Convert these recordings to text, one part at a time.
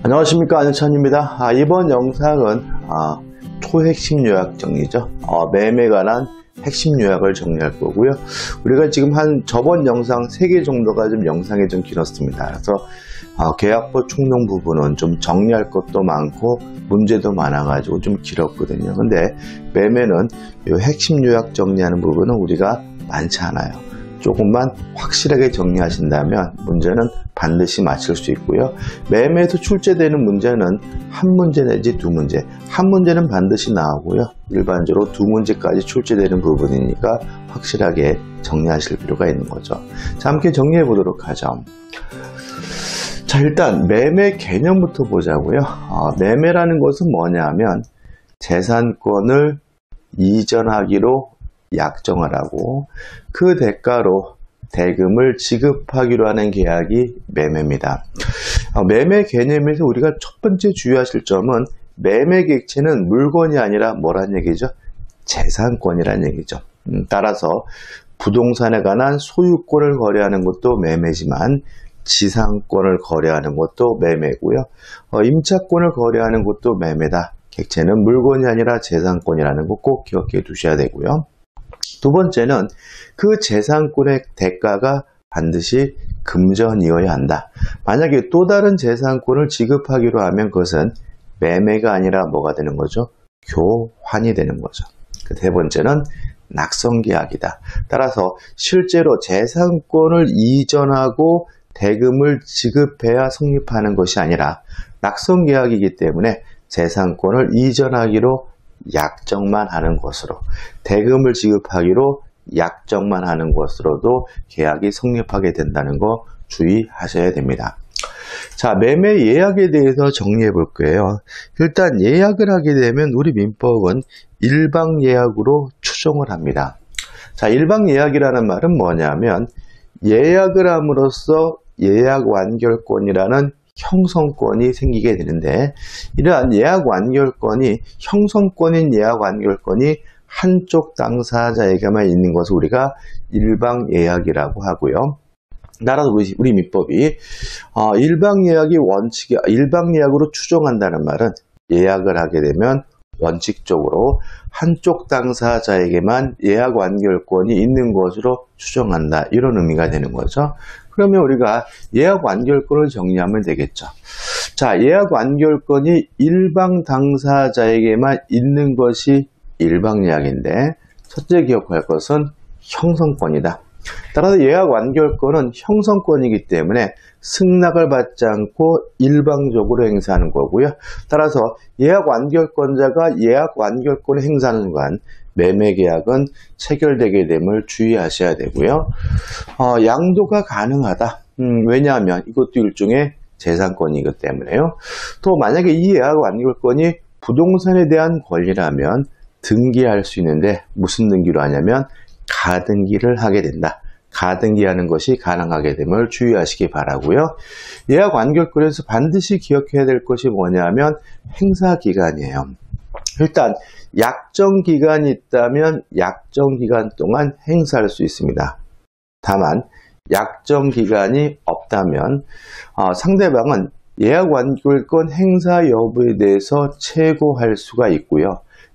안녕하십니까, 안현찬입니다. 이번 영상은 초핵심 요약 정리죠. 매매에 관한 핵심 요약을 정리할 거고요. 우리가 지금 저번 영상 3개 정도가 좀 영상이 좀 길었습니다. 그래서 계약부 총론 부분은 좀 정리할 것도 많고 문제도 많아가지고 좀 길었거든요. 근데 매매는 이 핵심 요약 정리하는 부분은 우리가 많지 않아요. 조금만 확실하게 정리하신다면 문제는 반드시 맞힐 수 있고요. 매매에서 출제되는 문제는 한 문제 내지 두 문제, 한 문제는 반드시 나오고요. 일반적으로 두 문제까지 출제되는 부분이니까 확실하게 정리하실 필요가 있는 거죠. 자, 함께 정리해 보도록 하죠. 자, 일단 매매 개념부터 보자고요. 매매라는 것은 뭐냐면 재산권을 이전하기로 약정을 하고 그 대가로 대금을 지급하기로 하는 계약이 매매입니다. 매매 개념에서 우리가 첫 번째 주의하실 점은 매매 객체는 물건이 아니라 뭐란 얘기죠? 재산권이란 얘기죠. 따라서 부동산에 관한 소유권을 거래하는 것도 매매지만 지상권을 거래하는 것도 매매고요. 임차권을 거래하는 것도 매매다. 객체는 물건이 아니라 재산권이라는 거 꼭 기억해 두셔야 되고요. 두 번째는 그 재산권의 대가가 반드시 금전이어야 한다. 만약에 또 다른 재산권을 지급하기로 하면 그것은 매매가 아니라 뭐가 되는 거죠? 교환이 되는 거죠. 세 번째는 낙성계약이다. 따라서 실제로 재산권을 이전하고 대금을 지급해야 성립하는 것이 아니라 낙성계약이기 때문에 재산권을 이전하기로 약정만 하는 것으로, 대금을 지급하기로 약정만 하는 것으로도 계약이 성립하게 된다는 거 주의하셔야 됩니다. 자, 매매 예약에 대해서 정리해 볼 거예요. 일단 예약을 하게 되면 우리 민법은 일방 예약으로 추정을 합니다. 자, 일방 예약이라는 말은 뭐냐면 예약을 함으로써 예약 완결권이라는 형성권이 생기게 되는데, 이러한 예약 완결권이 형성권인 예약 완결권이 한쪽 당사자에게만 있는 것을 우리가 일방 예약이라고 하고요. 따라서 우리 민법이 일방 예약이 일방 예약으로 추정한다는 말은 예약을 하게 되면 원칙적으로 한쪽 당사자에게만 예약 완결권이 있는 것으로 추정한다, 이런 의미가 되는 거죠. 그러면 우리가 예약 완결권을 정리하면 되겠죠. 자, 예약 완결권이 일방 당사자에게만 있는 것이 일방 예약인데, 첫째 기억할 것은 형성권이다. 따라서 예약 완결권은 형성권이기 때문에 승낙을 받지 않고 일방적으로 행사하는 거고요. 따라서 예약 완결권자가 예약 완결권을 행사하는 순간 매매 계약은 체결되게 됨을 주의하셔야 되고요. 양도가 가능하다. 왜냐하면 이것도 일종의 재산권이기 때문에요. 또 만약에 이 예약 완결권이 부동산에 대한 권리라면 등기할 수 있는데 무슨 등기로 하냐면 가등기를 하게 된다. 가등기하는 것이 가능하게 됨을 주의하시기 바라고요. 예약 완결권에서 반드시 기억해야 될 것이 뭐냐면 행사기간이에요. 일단 약정기간이 있다면 약정기간 동안 행사할 수 있습니다. 다만 약정기간이 없다면 상대방은 예약 완결권 행사 여부에 대해서 최고할 수가 있고요.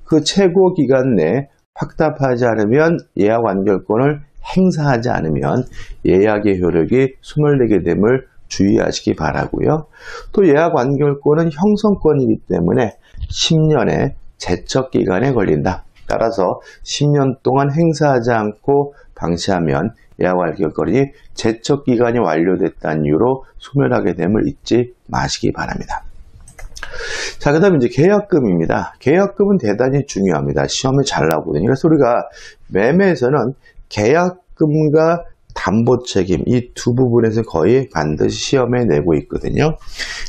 그 최고 기간 내에 확답하지 않으면 예약 완결권을 행사하지 않으면 예약의 효력이 소멸되게 됨을 주의하시기 바라고요. 또 예약 완결권은 형성권이기 때문에 10년의 제척 기간에 걸린다. 따라서 10년 동안 행사하지 않고 방치하면 예약 완결권이 제척 기간이 완료됐다는 이유로 소멸하게 됨을 잊지 마시기 바랍니다. 자, 그 다음에 이제 계약금입니다. 계약금은 대단히 중요합니다. 시험에 잘 나오거든요. 그래서 우리가 매매에서는 계약금과 담보책임, 이 두 부분에서 거의 반드시 시험에 내고 있거든요.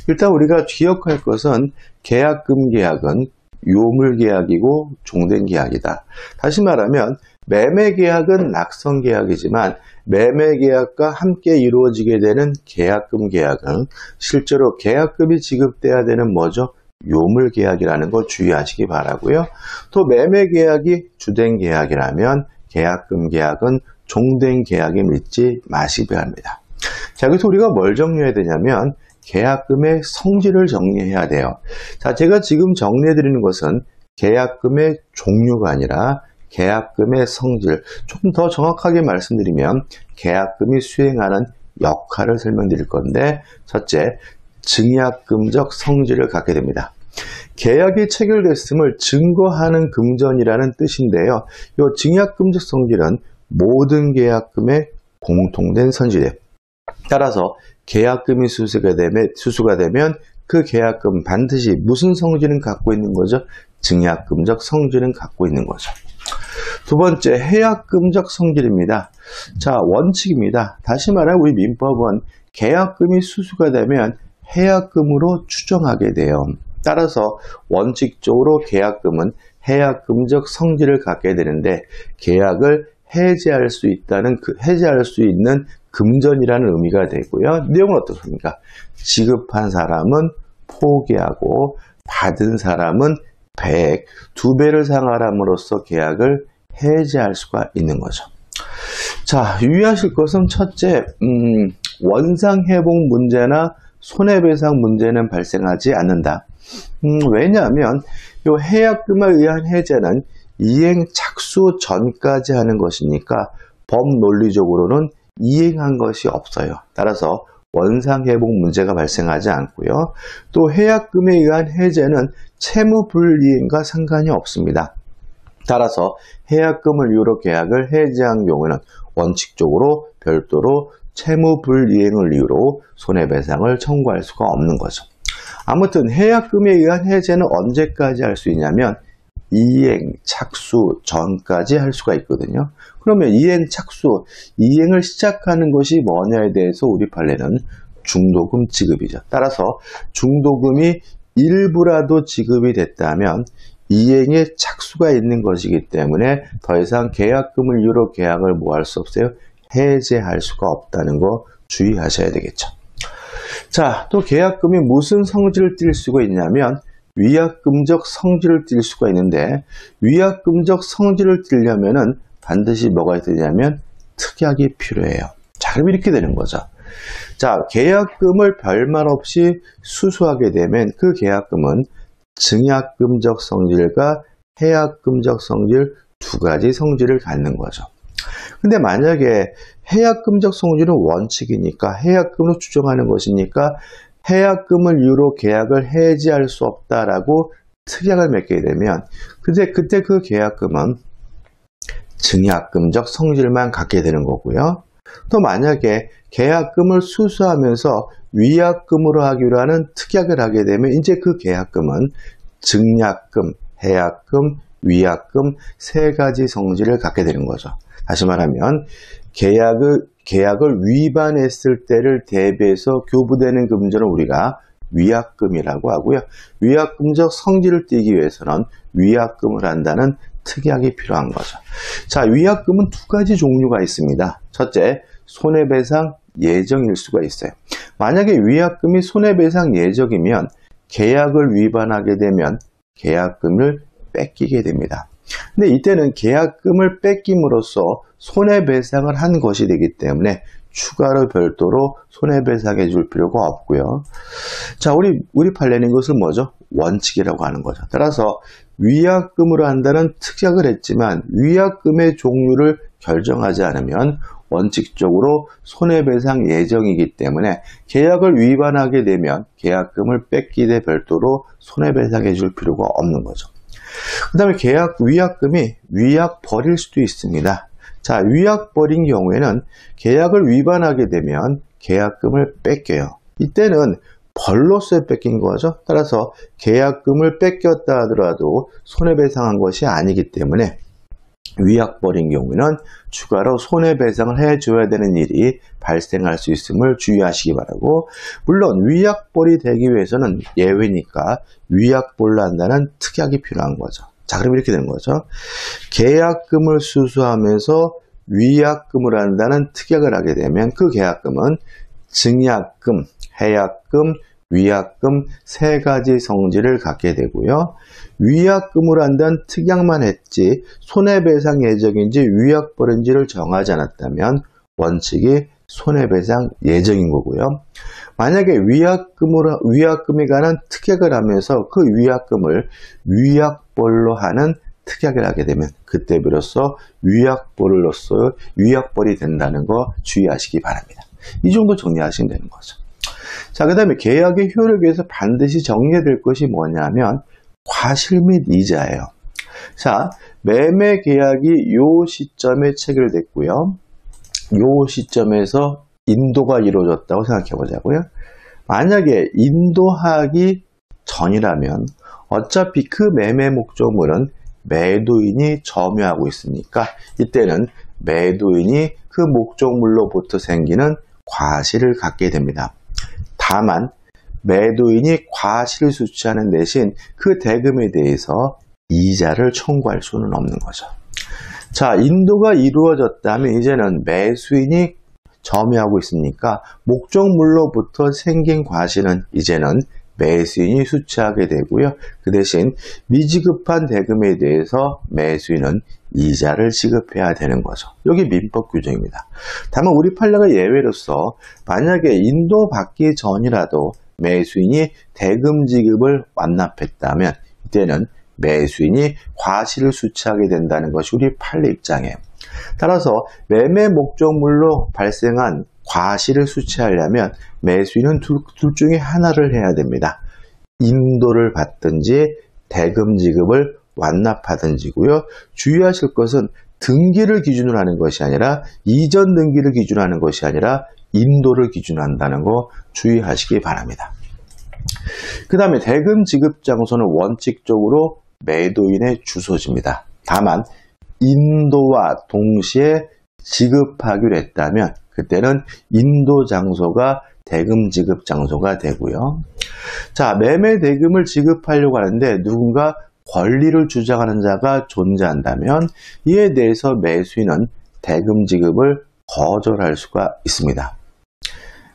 일단 우리가 기억할 것은 계약금 계약은 요물계약이고 종된계약이다. 다시 말하면 매매계약은 낙성계약이지만 매매계약과 함께 이루어지게 되는 계약금 계약은 실제로 계약금이 지급돼야 되는 뭐죠? 요물계약이라는 거 주의하시기 바라고요. 또 매매계약이 주된계약이라면 계약금 계약은 종된계약임을 잊지 마시기 바랍니다. 자, 그래서 우리가 뭘 정리해야 되냐면 계약금의 성질을 정리해야 돼요. 자, 제가 지금 정리해 드리는 것은 계약금의 종류가 아니라 계약금의 성질, 조금 더 정확하게 말씀드리면 계약금이 수행하는 역할을 설명드릴 건데, 첫째, 증약금적 성질을 갖게 됩니다. 계약이 체결됐음을 증거하는 금전이라는 뜻인데요. 이 증약금적 성질은 모든 계약금의 공통된 성질이에요. 따라서 계약금이 수수가 되면 그 계약금 반드시 무슨 성질은 갖고 있는 거죠? 증약금적 성질은 갖고 있는 거죠. 두 번째, 해약금적 성질입니다. 자, 원칙입니다. 다시 말하면 우리 민법은 계약금이 수수가 되면 해약금으로 추정하게 돼요. 따라서 원칙적으로 계약금은 해약금적 성질을 갖게 되는데, 계약을 해지할 수 있는 금전이라는 의미가 되고요. 내용은 어떻습니까? 지급한 사람은 포기하고 받은 사람은 100, 2배를 상환함으로써 계약을 해지할 수가 있는 거죠. 자, 유의하실 것은 첫째, 원상회복 문제나 손해배상 문제는 발생하지 않는다. 왜냐하면 이 해약금에 의한 해제는 이행 착수 전까지 하는 것이니까 법 논리적으로는 이행한 것이 없어요. 따라서 원상회복 문제가 발생하지 않고요. 또 해약금에 의한 해제는 채무불이행과 상관이 없습니다. 따라서 해약금을 이유로 계약을 해지한 경우는 원칙적으로 별도로 채무불이행을 이유로 손해배상을 청구할 수가 없는 거죠. 아무튼 해약금에 의한 해제는 언제까지 할 수 있냐면 이행, 착수 전까지 할 수가 있거든요. 그러면 이행, 착수, 이행을 시작하는 것이 뭐냐에 대해서 우리 판례는 중도금 지급이죠. 따라서 중도금이 일부라도 지급이 됐다면 이행에 착수가 있는 것이기 때문에 더 이상 계약금을 이유로 계약을 뭐 할 수 없어요? 해제할 수가 없다는 거 주의하셔야 되겠죠. 자, 또 계약금이 무슨 성질을 띨 수가 있냐면 위약금적 성질을 띨 수가 있는데, 위약금적 성질을 띠려면은 반드시 뭐가 있느냐면 특약이 필요해요. 자, 그럼 이렇게 되는 거죠. 자, 계약금을 별말 없이 수수하게 되면 그 계약금은 증약금적 성질과 해약금적 성질 두 가지 성질을 갖는 거죠. 근데 만약에 해약금적 성질은 원칙이니까 해약금으로 추정하는 것이니까 해약금을 이유로 계약을 해지할 수 없다라고 특약을 맺게 되면 그때 그 계약금은 증약금적 성질만 갖게 되는 거고요. 또 만약에 계약금을 수수하면서 위약금으로 하기로 하는 특약을 하게 되면 이제 그 계약금은 증약금, 해약금, 위약금 세 가지 성질을 갖게 되는 거죠. 다시 말하면 계약을 위반했을 때를 대비해서 교부되는 금전을 우리가 위약금이라고 하고요. 위약금적 성질을 띠기 위해서는 위약금을 한다는 특약이 필요한 거죠. 자, 위약금은 두 가지 종류가 있습니다. 첫째, 손해배상 예정일 수가 있어요. 만약에 위약금이 손해배상 예정이면 계약을 위반하게 되면 계약금을 뺏기게 됩니다. 근데 이때는 계약금을 뺏김으로써 손해배상을 한 것이 되기 때문에 추가로 별도로 손해배상해 줄 필요가 없고요. 자, 우리 판례는 이것을 뭐죠? 원칙이라고 하는 거죠. 따라서 위약금으로 한다는 특약을 했지만 위약금의 종류를 결정하지 않으면 원칙적으로 손해배상 예정이기 때문에 계약을 위반하게 되면 계약금을 뺏기되 별도로 손해배상해 줄 필요가 없는 거죠. 그 다음에 위약금이 위약 버릴 수도 있습니다. 자, 위약 버린 경우에는 계약을 위반하게 되면 계약금을 뺏겨요. 이때는 벌로서 뺏긴 거죠. 따라서 계약금을 뺏겼다 하더라도 손해배상한 것이 아니기 때문에 위약 버린 경우에는 추가로 손해배상을 해줘야 되는 일이 발생할 수 있음을 주의하시기 바라고, 물론 위약벌이 되기 위해서는 예외니까 위약벌로 한다는 특약이 필요한 거죠. 자, 그럼 이렇게 되는 거죠. 계약금을 수수하면서 위약금을 한다는 특약을 하게 되면 그 계약금은 증약금, 해약금, 위약금 세 가지 성질을 갖게 되고요. 위약금으로 한다는 특약만 했지 손해배상 예정인지 위약벌인지를 정하지 않았다면 원칙이 손해배상 예정인 거고요. 만약에 위약금에 관한 특약을 하면서 그 위약금을 위약벌로 하는 특약을 하게 되면 그때 비로소 위약벌이 된다는 거 주의하시기 바랍니다. 이 정도 정리하시면 되는 거죠. 자, 그 다음에 계약의 효력에서 반드시 정리해야 될 것이 뭐냐면 과실 및 이자예요. 자, 매매 계약이 요 시점에 체결됐고요. 요 시점에서 인도가 이루어졌다고 생각해 보자고요. 만약에 인도하기 전이라면 어차피 그 매매 목적물은 매도인이 점유하고 있으니까 이때는 매도인이 그 목적물로부터 생기는 과실을 갖게 됩니다. 다만 매도인이 과실을 수취하는 대신 그 대금에 대해서 이자를 청구할 수는 없는 거죠. 자, 인도가 이루어졌다면 이제는 매수인이 점유하고 있으니까 목적물로부터 생긴 과실은 이제는 매수인이 수취하게 되고요. 그 대신 미지급한 대금에 대해서 매수인은 이자를 지급해야 되는 거죠. 여기 민법 규정입니다. 다만 우리 판례가 예외로서 만약에 인도받기 전이라도 매수인이 대금 지급을 완납했다면 이때는 매수인이 과실을 수취하게 된다는 것이 우리 판례 입장이에요. 따라서 매매 목적물로 발생한 과실을 수취하려면 매수인은 둘 중에 하나를 해야 됩니다. 인도를 받든지 대금 지급을 완납하든지고요. 주의하실 것은 등기를 기준으로 하는 것이 아니라 이전 등기를 기준으로 하는 것이 아니라 인도를 기준으로 한다는 거 주의하시기 바랍니다. 그 다음에 대금 지급 장소는 원칙적으로 매도인의 주소지입니다. 다만 인도와 동시에 지급하기로 했다면 그때는 인도 장소가 대금 지급 장소가 되고요. 자, 매매 대금을 지급하려고 하는데 누군가 권리를 주장하는 자가 존재한다면 이에 대해서 매수인은 대금 지급을 거절할 수가 있습니다.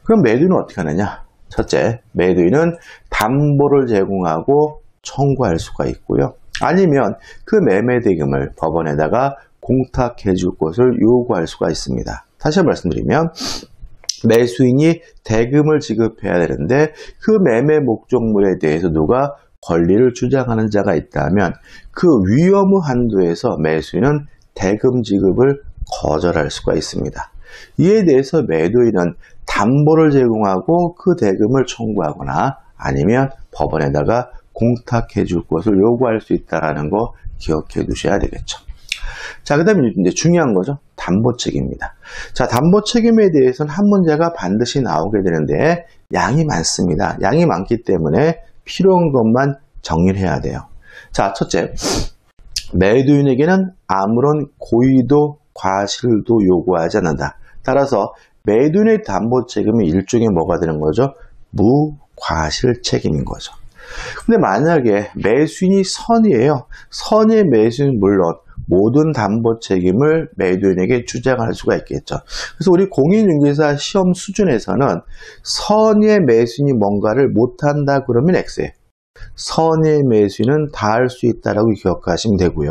그럼 매도인은 어떻게 하느냐? 첫째, 매도인은 담보를 제공하고 청구할 수가 있고요. 아니면 그 매매 대금을 법원에다가 공탁해 줄 것을 요구할 수가 있습니다. 다시 한번 말씀드리면 매수인이 대금을 지급해야 되는데 그 매매 목적물에 대해서 누가 권리를 주장하는 자가 있다면 그 위험 한도에서 매수인은 대금 지급을 거절할 수가 있습니다. 이에 대해서 매도인은 담보를 제공하고 그 대금을 청구하거나 아니면 법원에다가 공탁해 줄 것을 요구할 수 있다는 거 기억해 두셔야 되겠죠. 자, 그 다음에 이제 중요한 거죠. 담보 책임입니다. 자, 담보 책임에 대해서는 한 문제가 반드시 나오게 되는데 양이 많습니다. 양이 많기 때문에 필요한 것만 정리를 해야 돼요. 자, 첫째, 매도인에게는 아무런 고의도 과실도 요구하지 않는다. 따라서 매도인의 담보 책임은 일종의 뭐가 되는 거죠? 무과실 책임인 거죠. 근데 만약에 매수인이 선이에요. 선의 매수인은 물론 모든 담보 책임을 매도인에게 주장할 수가 있겠죠. 그래서 우리 공인중개사 시험 수준에서는 선의 매수인이 뭔가를 못한다 그러면 X예요. 선의 매수인은 다 할 수 있다라고 기억하시면 되고요.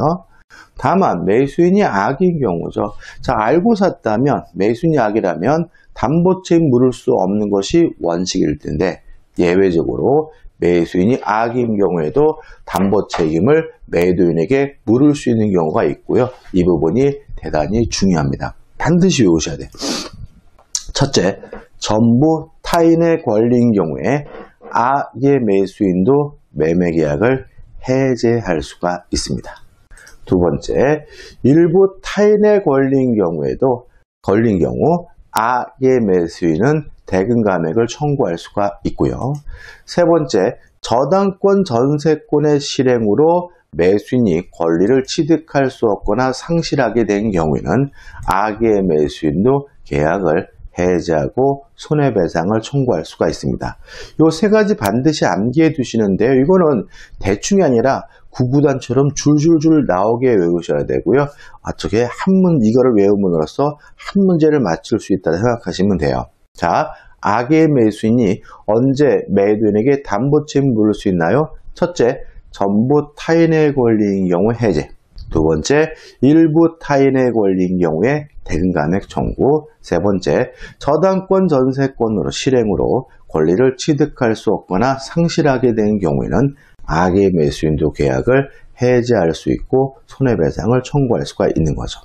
다만 매수인이 악인 경우죠. 자, 알고 샀다면 매수인이 악이라면 담보 책임 물을 수 없는 것이 원칙일 텐데 예외적으로 매수인이 악인 경우에도 담보 책임을 매도인에게 물을 수 있는 경우가 있고요. 이 부분이 대단히 중요합니다. 반드시 외우셔야 돼요. 첫째, 전부 타인의 권리인 경우에 악의 매수인도 매매계약을 해제할 수가 있습니다. 두 번째, 일부 타인의 권리인 경우 악의 매수인은 대금 감액을 청구할 수가 있고요. 세 번째, 저당권 전세권의 실행으로 매수인이 권리를 취득할 수 없거나 상실하게 된 경우에는 악의 매수인도 계약을 해제하고 손해배상을 청구할 수가 있습니다. 이 세 가지 반드시 암기해 두시는데요. 이거는 대충이 아니라 구구단처럼 줄줄줄 나오게 외우셔야 되고요. 저게 이거를 외움으로써 한 문제를 맞출 수 있다고 생각하시면 돼요. 자, 악의 매수인이 언제 매도인에게 담보 책임을 물을 수 있나요? 첫째, 전부 타인의 권리인 경우 해제. 두 번째, 일부 타인에 걸린 경우에 대금감액 청구. 세 번째, 저당권 전세권으로 실행으로 권리를 취득할 수 없거나 상실하게 된 경우에는 악의 매수인도 계약을 해지할 수 있고 손해배상을 청구할 수가 있는 거죠.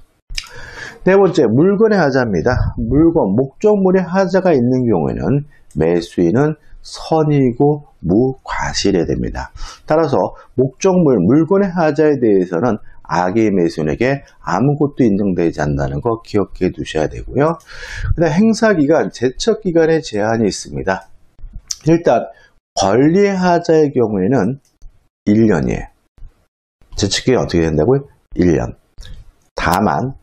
네 번째, 물건의 하자입니다. 물건, 목적물의 하자가 있는 경우에는 매수인은 선이고 무과실해야 됩니다. 따라서 목적물, 물건의 하자에 대해서는 악의 매수인에게 아무것도 인정되지 않는다는 거 기억해 두셔야 되고요. 그다음 행사기간, 제척기간에 제한이 있습니다. 일단 권리의 하자의 경우에는 1년이에요. 제척기간이 어떻게 된다고요? 1년. 다만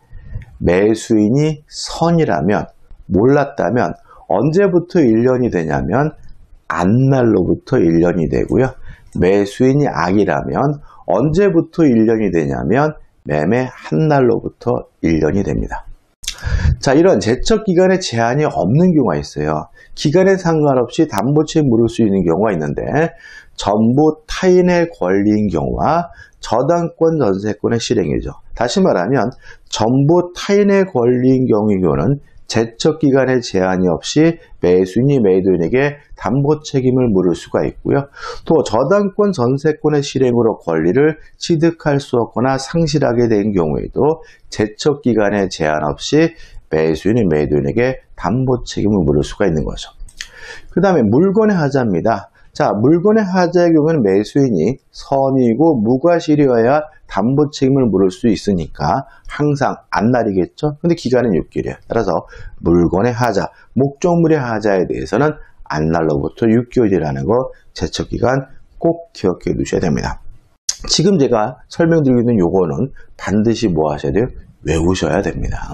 매수인이 선이라면, 몰랐다면 언제부터 1년이 되냐면 안날로부터 1년이 되고요. 매수인이 악이라면 언제부터 1년이 되냐면 매매 한 날로부터 1년이 됩니다. 자, 이런 제척기간에 제한이 없는 경우가 있어요. 기간에 상관없이 담보채 물을 수 있는 경우가 있는데 전부 타인의 권리인 경우와 저당권 전세권의 실행이죠. 다시 말하면 전부 타인의 권리인 경우는 제척기간의 제한이 없이 매수인이 매도인에게 담보 책임을 물을 수가 있고요. 또 저당권 전세권의 실행으로 권리를 취득할 수 없거나 상실하게 된 경우에도 제척기간의 제한 없이 매수인이 매도인에게 담보 책임을 물을 수가 있는 거죠. 그 다음에 물건의 하자입니다. 자, 물건의 하자의 경우는 매수인이 선이고 무과실이어야 담보 책임을 물을 수 있으니까 항상 안날이겠죠. 근데 기간은 6개월이에요. 따라서 물건의 하자, 목적물의 하자에 대해서는 안날로부터 6개월이라는 거 제척기간 꼭 기억해 두셔야 됩니다. 지금 제가 설명드리고 있는 요거는 반드시 뭐 하셔야 돼요? 외우셔야 됩니다.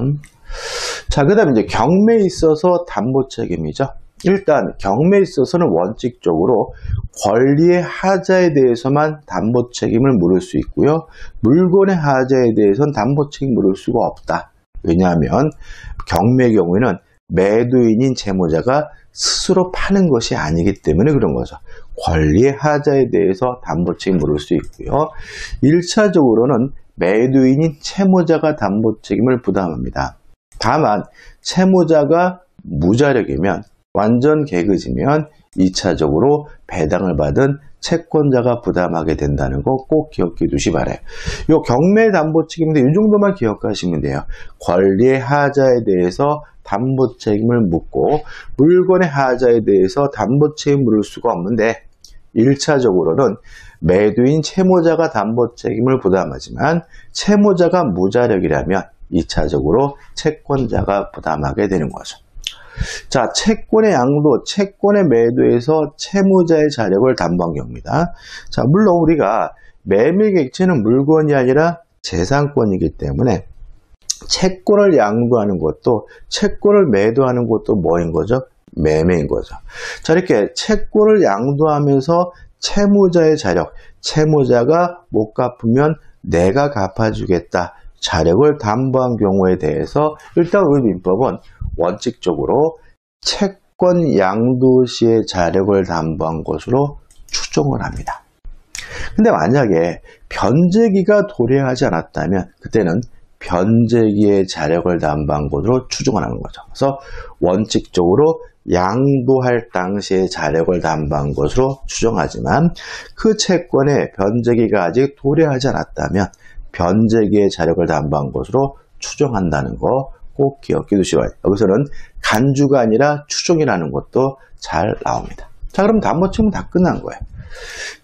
자, 그 다음에 이제 경매에 있어서 담보 책임이죠. 일단 경매에 있어서는 원칙적으로 권리의 하자에 대해서만 담보 책임을 물을 수 있고요. 물건의 하자에 대해서는 담보 책임을 물을 수가 없다. 왜냐하면 경매의 경우에는 매도인인 채무자가 스스로 파는 것이 아니기 때문에 그런 거죠. 권리의 하자에 대해서 담보 책임을 물을 수 있고요. 1차적으로는 매도인인 채무자가 담보 책임을 부담합니다. 다만 채무자가 무자력이면 완전 개그지면 2차적으로 배당을 받은 채권자가 부담하게 된다는 거 꼭 기억해 두시 바라요. 요 경매 담보 책임인데 이 정도만 기억하시면 돼요. 권리의 하자에 대해서 담보 책임을 묻고 물건의 하자에 대해서 담보 책임을 물을 수가 없는데 1차적으로는 매도인 채무자가 담보 책임을 부담하지만 채무자가 무자력이라면 2차적으로 채권자가 부담하게 되는 거죠. 자, 채권의 양도, 채권의 매도에서 채무자의 자력을 담보한 경우입니다. 자, 물론 우리가 매매 객체는 물건이 아니라 재산권이기 때문에 채권을 양도하는 것도 채권을 매도하는 것도 뭐인 거죠? 매매인 거죠. 자, 이렇게 채권을 양도하면서 채무자의 자력, 채무자가 못 갚으면 내가 갚아주겠다. 자력을 담보한 경우에 대해서 일단 우리 민법은 원칙적으로 채권 양도 시의 자력을 담보한 것으로 추정을 합니다. 근데 만약에 변제기가 도래하지 않았다면 그때는 변제기의 자력을 담보한 것으로 추정을 하는 거죠. 그래서 원칙적으로 양도할 당시의 자력을 담보한 것으로 추정하지만 그 채권의 변제기가 아직 도래하지 않았다면 변제기의 자력을 담보한 것으로 추정한다는 거 꼭 기억해 두시기 바랍니다. 여기서는 간주가 아니라 추정이라는 것도 잘 나옵니다. 자, 그럼 담보 책임은 다 끝난 거예요.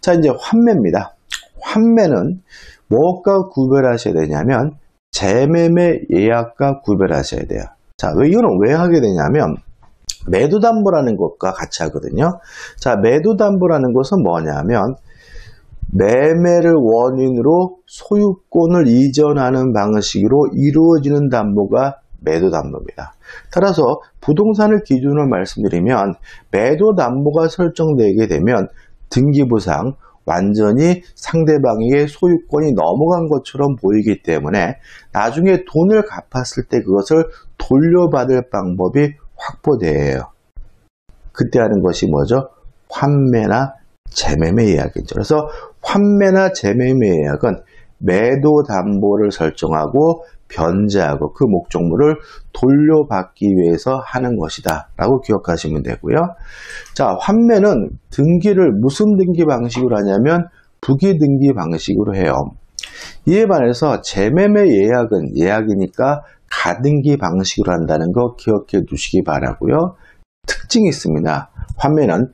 자, 이제 환매입니다. 환매는 무엇과 구별하셔야 되냐면 재매매 예약과 구별하셔야 돼요. 자, 이거는 왜 하게 되냐면 매도담보라는 것과 같이 하거든요. 자, 매도담보라는 것은 뭐냐면 매매를 원인으로 소유권을 이전하는 방식으로 이루어지는 담보가 매도담보입니다. 따라서 부동산을 기준으로 말씀드리면 매도담보가 설정되게 되면 등기부상 완전히 상대방에게 소유권이 넘어간 것처럼 보이기 때문에 나중에 돈을 갚았을 때 그것을 돌려받을 방법이 확보돼요. 그때 하는 것이 뭐죠? 환매나 재매매 예약이죠. 그래서 환매나 재매매 예약은 매도 담보를 설정하고 변제하고 그 목적물을 돌려받기 위해서 하는 것이다 라고 기억하시면 되고요. 자, 환매는 등기를 무슨 등기 방식으로 하냐면 부기등기 방식으로 해요. 이에 반해서 재매매 예약은 예약이니까 가등기 방식으로 한다는 거 기억해 두시기 바라고요. 특징이 있습니다. 환매는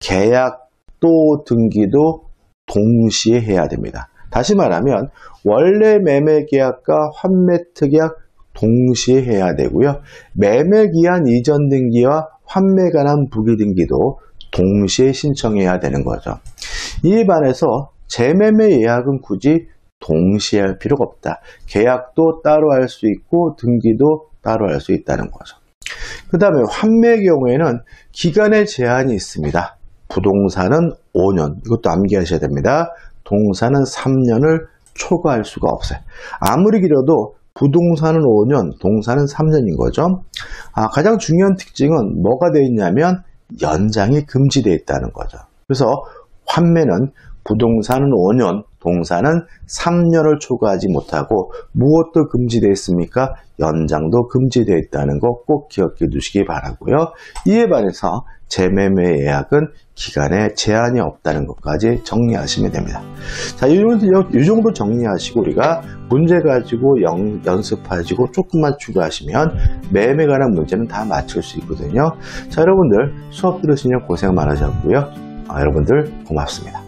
계약도 등기도 동시에 해야 됩니다. 다시 말하면 원래 매매 계약과 환매 특약 동시에 해야 되고요. 매매 기한 이전 등기와 환매 관한 부기 등기도 동시에 신청해야 되는 거죠. 이에 반해서 재매매 예약은 굳이 동시에 할 필요가 없다. 계약도 따로 할 수 있고 등기도 따로 할 수 있다는 거죠. 그 다음에 환매의 경우에는 기간의 제한이 있습니다. 부동산은 5년, 이것도 암기하셔야 됩니다. 동산은 3년을 초과할 수가 없어요. 아무리 길어도 부동산은 5년, 동산은 3년인 거죠. 가장 중요한 특징은 뭐가 되어 있냐면 연장이 금지되어 있다는 거죠. 그래서 환매는 부동산은 5년, 동산은 3년을 초과하지 못하고 무엇도 금지되어 있습니까? 연장도 금지되어 있다는 거 꼭 기억해 두시기 바라고요. 이에 반해서 재매매 예약은 기간에 제한이 없다는 것까지 정리하시면 됩니다. 자, 이 정도 정리하시고 우리가 문제 가지고 연습하시고 조금만 추가하시면 매매에 관한 문제는 다 맞출 수 있거든요. 자, 여러분들 수업 들으시느라 고생 많으셨고요. 여러분들 고맙습니다.